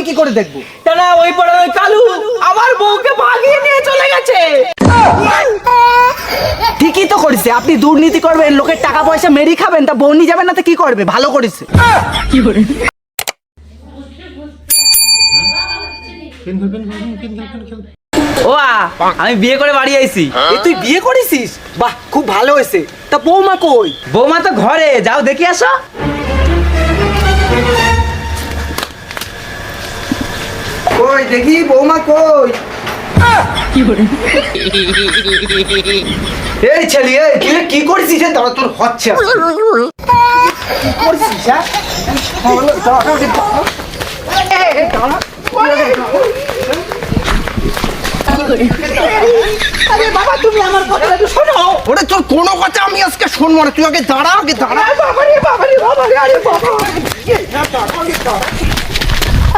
আমি কি করে দেখবো? না ওই পড়া ওই কালু আমার বউকে ভাগিয়ে নিয়ে চলে গেছে। ঠিকই তো করেছে, আপনি দুর্নীতি করবেন, লোকের টাকা পয়সা মেরি খাবেন, তা বউ নিয়ে যাবেন না তো কি করবে? ভালো করেছে। কি করে ও আমি বিয়ে করে বাড়ি আইছি। তুই বিয়ে করেছিস? বাহ, খুব ভালো হয়েছে। তা বৌমা কই? বৌমা তো ঘরে, যাও দেখি আসো। কই দেখি বৌমা কই? কি করে এই ছেলে, এই তুই কি করছিস? দাঁড়া, তোর হচ্ছে কি করছিস? আরে বাবা, তুমি আমার কথা একটু শোনো। ওরে তোর কোনো কথা আমি আজকে শুনবো না, তুই আগে দাঁড়া, আগে দাঁড়া।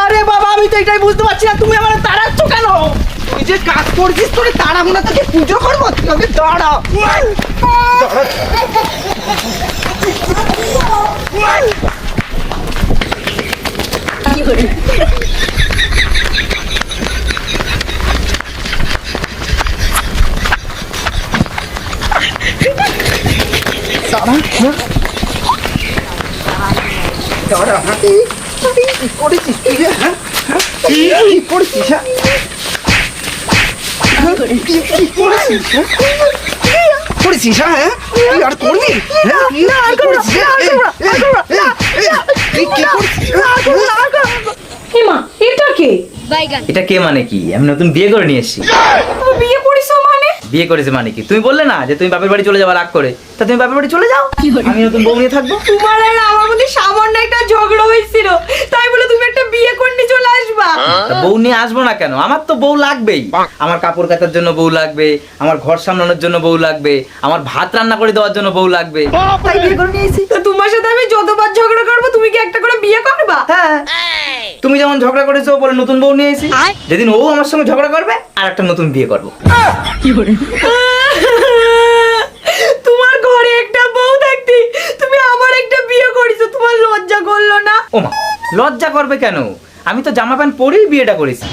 আরে বাবা, আমি তো এটাই বুঝতে পারছি না, তুমি আমার তাড়াচ্ছ কেন? তুই যে কাজ করছিস, তোর তাড়াবো না, তোকে পুজো করবো, তুই আগে দাঁড়া। কি করেছিস তুই? হ্যাঁ, কি করেছিস? করেছিস? হ্যাঁ, তুই আর করবি? এটা কে? এটা কে মানে কি? আমি নতুন বিয়ে করে নিয়ে এসেছি। বিয়ে করিস মানে? বিয়ে করেছে মানে কি? তুমি বললে না যে তুমি বাপের বাড়ি চলে যাওয়া রাগ করে, তা তুমি বাপের বাড়ি চলে যাও, আমি নতুন বউ নিয়ে থাকবো। তোমার আর আমার মধ্যে সামান্য একটা ঝগড়া হয়েছিল, তাই বলে তুমি একটা বিয়ে করে চলে আসবা? তা বউ নিয়ে আসবো না কেন? আমার তো বউ লাগবেই। আমার কাপড় কাচার জন্য বউ লাগবে, আমার ঘর সামলানোর জন্য বউ লাগবে, আমার ভাত রান্না করে দেওয়ার জন্য বউ লাগবে। তাই বিয়ে করে নিয়ে এসেছি। তো তোমার সাথে আমি যতবার ঝগড়া করবো তুমি কি একটা করে বিয়ে করবা? হ্যাঁ, তুমি যেমন ঝগড়া করেছো বলে নতুন বউ নিয়ে এসেছি, যেদিন ও আমার সঙ্গে ঝগড়া করবে আর একটা নতুন বিয়ে করবো। তোমার ঘরে একটা বউ থাকতে তুমি আমার একটা বিয়ে করেছো, তোমার লজ্জা করলো না? ও মা, লজ্জা করবে কেন? আমি তো জামা প্যান্ট পরেই বিয়েটা করেছি।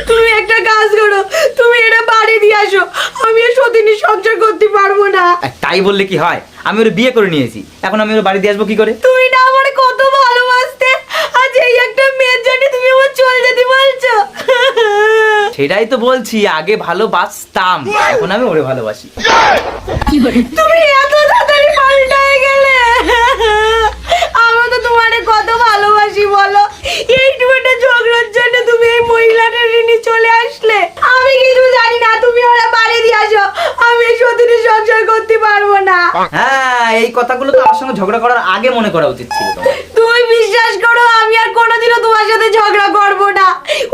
তুমি একটা কাজ করো, তুমি এটা বাড়ি দিয়ে আসো, আমি আর সতীনের সংসার করতে পারবো না। তাই বললে কি হয়? আমি ওর বিয়ে করে নিয়েছি, এখন আমি ওর বাড়ি দিয়ে আসবো কি করে? তুমি না আমার কত ভালোবাসতে, আজ এই একটা মেয়ের জন্য তুমি আমার চলে যেতে বলছো? সেটাই তো বলছি, আগে ভালোবাসতাম, এখন আমি ওরে ভালোবাসি। তুমি এত তাড়াতাড়ি পাল্টায় গেলে। আমি তো তোমারে কত ভালোবাসি বলো, এইটুকু একটা ঝগড়ার জন্য তুমি এই মহিলাটা ঋণী চলে আসলে। আমি কিছু জানি না, তুমি ওরা বাড়ি দিয়ে আসো, আমি এই সতীনের সংসার করতে পারবো না। হ্যাঁ, এই কথাগুলো তো আমার সঙ্গে ঝগড়া করার আগে মনে করা উচিত ছিল তোমার। তুমি বিশ্বাস করো, আমি আর কোনোদিনও তোমার সাথে ঝগড়া করবো না।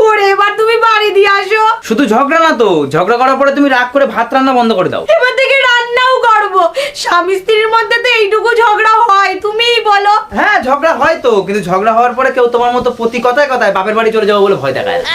ওরে এবার তুমি বাড়ি দিয়ে আসো। শুধু ঝগড়া না তো, ঝগড়া করার পরে তুমি রাগ করে ভাত রান্না বন্ধ করে দাও। এবার থেকে রান্নাও করবো। স্বামী স্ত্রীর মধ্যে তো এইটুকু ঝগড়া হয়, তুমিই বলো। হ্যাঁ, ঝগড়া হয় তো, কিন্তু ঝগড়া হওয়ার পরে কেউ তোমার মতো প্রতি কথায় কথায় বাপের বাড়ি চলে যাবো বলে ভয় দেখায় না।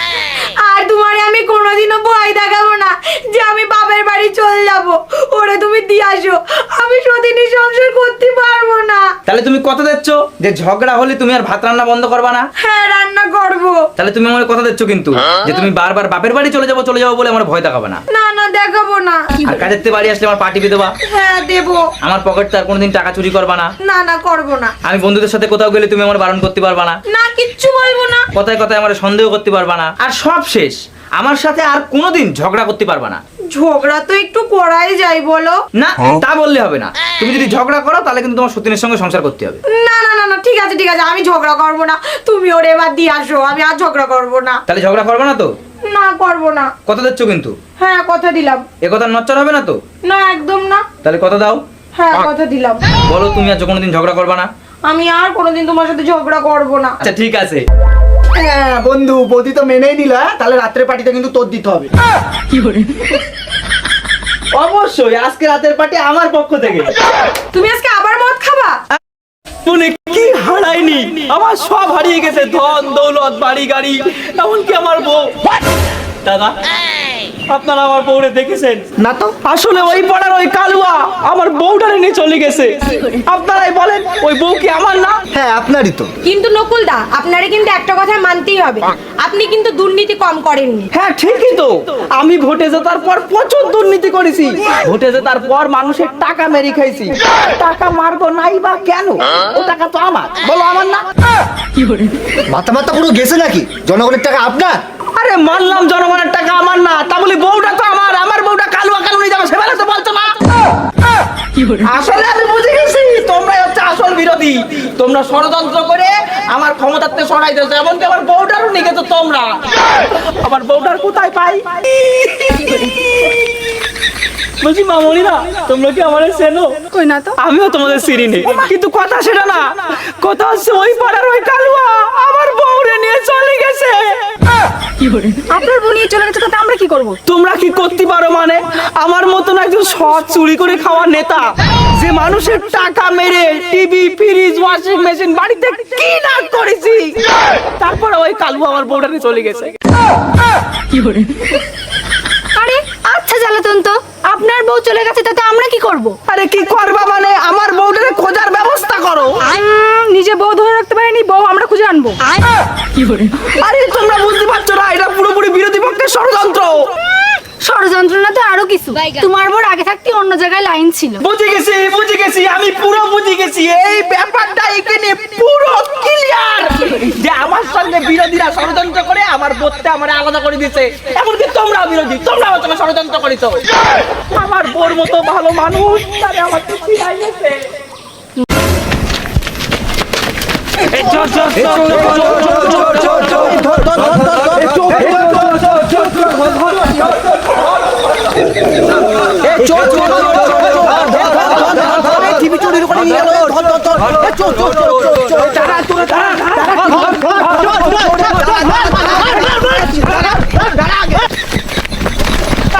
আর তোমারে আমি কোনোদিনও ভয় দেখাবো না যে আমি বাপের বাড়ি চলে যাবো। ওরে তুমি দিয়ে আসো, আমি সতীনের সংসার করতে পারবো না। তাহলে তুমি কথা দিচ্ছ যে ঝগড়া হলে তুমি আর ভাত রান্না বন্ধ করবা না? হ্যাঁ, রান্না করবো। তাহলে তুমি আমার কথা দিচ্ছ কিন্তু যে তুমি বারবার বাপের বাড়ি চলে যাবো বলে আমার ভয় দেখাবে না। না না, দেখাবো না। আর কাজের থেকে বাড়ি আসলে আমার পা টিপে দেবা? হ্যাঁ, দেবো। আমার পকেট তার কোনোদিন টাকা চুরি করবা না? না না, করবো না। আমি বন্ধুদের সাথে কোথাও গেলে তুমি আমার বারণ করতে পারবা না? না, কিচ্ছু বলবো না। কথায় কথায় আমার সন্দেহ করতে পারবা না। আর সব শেষ, আমার সাথে আর কোনোদিন ঝগড়া করতে পারবা না। ঝগড়া তো একটু করাই যায় বলো। না, তা বললে হবে না। তুমি যদি ঝগড়া করো তাহলে কিন্তু তোমার সতীনের সঙ্গে সংসার করতে হবে। না না না না, ঠিক আছে ঠিক আছে, আমি ঝগড়া করবো না। তুমি ওরে এবার দিয়ে আসো, আমি আর ঝগড়া করবো না। তাহলে ঝগড়া করবে না তো? না, করবো না। কথা দিচ্ছ কিন্তু? হ্যাঁ, কথা দিলাম। এ কথা নচ্চর হবে না তো? না, একদম না। তাহলে কথা দাও। হ্যাঁ, কথা দিলাম। বলো তুমি আর কোনোদিন ঝগড়া করবা না? আমি আর কোনোদিন তোমার সাথে ঝগড়া করবো না। আচ্ছা ঠিক আছে। হ্যাঁ বন্ধু, বৌদি তো মেনেই নিল, তাহলে রাত্রের পার্টিটা কিন্তু তোর দিতে হবে। অবশ্যই, আজকে রাতের পার্টি আমার পক্ষ থেকে। তুমি আজকে আবার মদ খাবা? মনে কি হারাইনি? আমার সব হারিয়ে গেছে, ধন দৌলত বাড়ি গাড়ি, এমনকি আমার বউ। দাদা আপনারা আমার বউরে দেখেছেন না? তো আসলে ওই পাড়ার ওই কালুয়া আমার বউটারে নিয়ে চলে গেছে। আপনারাই বলেন ওই বউ কি আমার না? হ্যাঁ আপনারই তো। কিন্তু নকুলদা, আপনারা কিন্তু একটা কথা মানতেই হবে, আপনি কিন্তু দুর্নীতি কম করেননি। হ্যাঁ ঠিকই তো, আমি ভোটে জেতার পর প্রচুর দুর্নীতি করেছি। ভোটে জেতার পর মানুষের টাকা মেরে খাইছি। টাকা মারবো নাই বা কেন? ও টাকা তো আমার, বলো আমার না? মাথা মাথা পুরো গেছে নাকি? জনগণের টাকা আপনার? আরে মানলাম জনগণের টাকা আমার না, তা বলি বউটা তো আমার। আমার বউটা কালুয়া কালু নিয়ে যাবে, সেবেলা তো বলছো না। আসলে আমি বুঝে গেছি তোমরাই হচ্ছে আসল বিরোধী। তোমরা ষড়যন্ত্র করে আমার ক্ষমতাতে সরাই দিয়েছো, এমনকি আমার বউটারও নিয়ে গেছো তোমরা। আমার বউটার কোথায় পাই? বলছি মামনিরা, তোমরা কি আমার চেনো? কই না তো। আমিও তোমাদের চিনি নেই, কিন্তু কথা সেটা না। কথা হচ্ছে ওই পাড়ার ওই কালুয়া আমার বউরে নিয়ে চলে গেছে। আপনার বউ নিয়ে চলে গেছে, তাতে আমরা কি করব? তোমরা কি করতে পারো মানে? আমার মতন একজন সৎ চুরি করে খাওয়া নেতা, যে মানুষের টাকা মেরে টিভি, ফ্রিজ, ওয়াশিং মেশিন বাড়িতে কি না করেছি, তারপরে ওই কালু আমার বউটা নিয়ে চলে গেছে। আরে আচ্ছা জ্বালাতন তো, আপনার বউ চলে গেছে, তাতে আমরা কি করব? আরে কি করবা মানে? আমার বউটাকে খোঁজার ব্যবস্থা করো। নিজে বউ ধরে রাখতে পারেনি, বউ আমরা খুঁজে আনবো। আরে তোমরা বুঝতে পারছো না, এটা পুরোপুরি বিরোধী পক্ষের ষড়যন্ত্র। ষড়যন্ত্র না তো আরো কিছু। তোমার বউর আগে থাকতে অন্য জায়গায় লাইন ছিল। বুঝে গেছি, আমি পুরো বুঝে গেছি। এই ব্যাপারটা এখানে পুরো ক্লিয়ার, যে আমার সঙ্গে বিরোধীরা ষড়যন্ত্র করে আমার বোধটা আমার আলাদা করে দিয়েছে। এমনকি তোমরা বিরোধী, তোমরা আমার সঙ্গে ষড়যন্ত্র করেছো। আমার বোর মতো ভালো মানুষ তারে আমার চিনাই গেছে।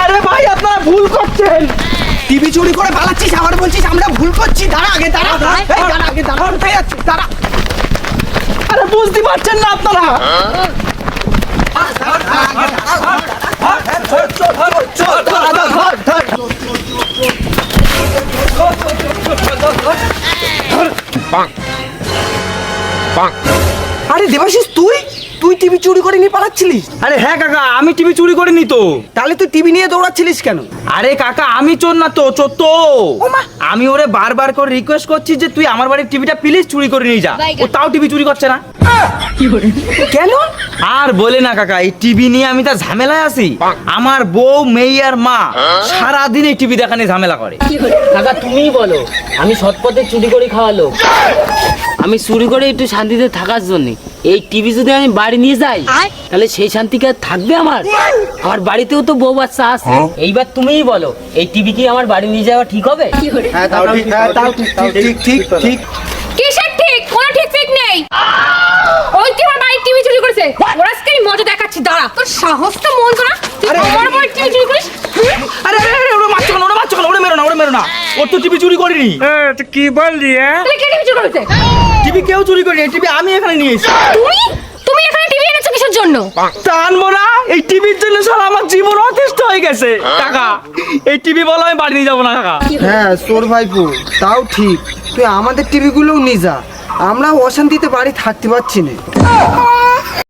আরে ভাই আপনারা ভুল করছেন। টিভি চুরি করে পালাচ্ছিস, আবার বলছিস আমরা ভুল করছি। দাঁড়া আগে, দাঁড়া আগে, দাঁড়া, কোথায় যাচ্ছিস? দাঁড়া। আরে বুঝতে পারছেন না আপনারা? আরে দেবাশিস, তুই টিভি চুরি করে নিয়ে পালাচ্ছিলিস? আরে হ্যাঁ কাকা, আমি টিভি চুরি করিনি তো। তাহলে তুই টিভি নিয়ে দৌড়াচ্ছিলিস কেন? আরে কাকা, আমি চোর না তো, চোর তো আমি। ওরে বারবার করে রিকোয়েস্ট করছি যে তুই আমার বাড়ির টিভিটা প্লিজ চুরি করে নিয়ে যা। ও তাও টিভি চুরি করছে না। কেন? আর বলে না কাকা, এই টিভি নিয়ে আমি তা ঝামেলায় আছি। আমার বউ, মেয়ে আর মা সারাদিন এই টিভি দেখা নিয়ে ঝামেলা করে। কাকা তুমিই বলো, আমি সৎপথে চুরি করে খাওয়া লোক। আমি চুরি করে একটু শান্তিতে থাকার জন্য এই টিভি যদি আমি বাড়ি নিয়ে যাই, তাহলে সেই শান্তি কি আর থাকবে আমার? আমার বাড়িতেও তো বউ বাচ্চা আছে। এইবার তুমিই বলো, এই টিভি কি আমার বাড়ি নিয়ে যাওয়া ঠিক হবে? হ্যাঁ তাও ঠিক, ঠিক। কিসের ঠিক? কোনো ঠিক ঠিক নেই। ওই কি আমার বাড়ির টিভি চুরি করেছে? ওরা আজকে মজা দেখাচ্ছি, দাঁড়া। তোর সাহস তো মন তো না, তুই আমার বাড়ির টিভি চুরি করিস? আরে ওরে মারছো কেন? ওরে মেরো না। ও তো টিভি চুরি করিনি। কি বললি? তুই কে টিভি চুরি করেছে? টিভি কেউ চুরি করেনি, টিভি আমি এখানে নিয়ে এসেছি। তুমি এখানে টিভি এনেছো কিসের জন্য? তা আনবো না? এই টিভির জন্য সারা আমার জীবন অতিষ্ঠ হয়ে গেছে কাকা। এই টিভি বলো আমি বাড়ি নিয়ে যাবো না কাকা। হ্যাঁ সোর ভাইপো, তাও ঠিক। তুই আমাদের টিভিগুলোও নিয়ে যা, আমরা অশান্তিতে বাড়ি থাকতে পারছি না।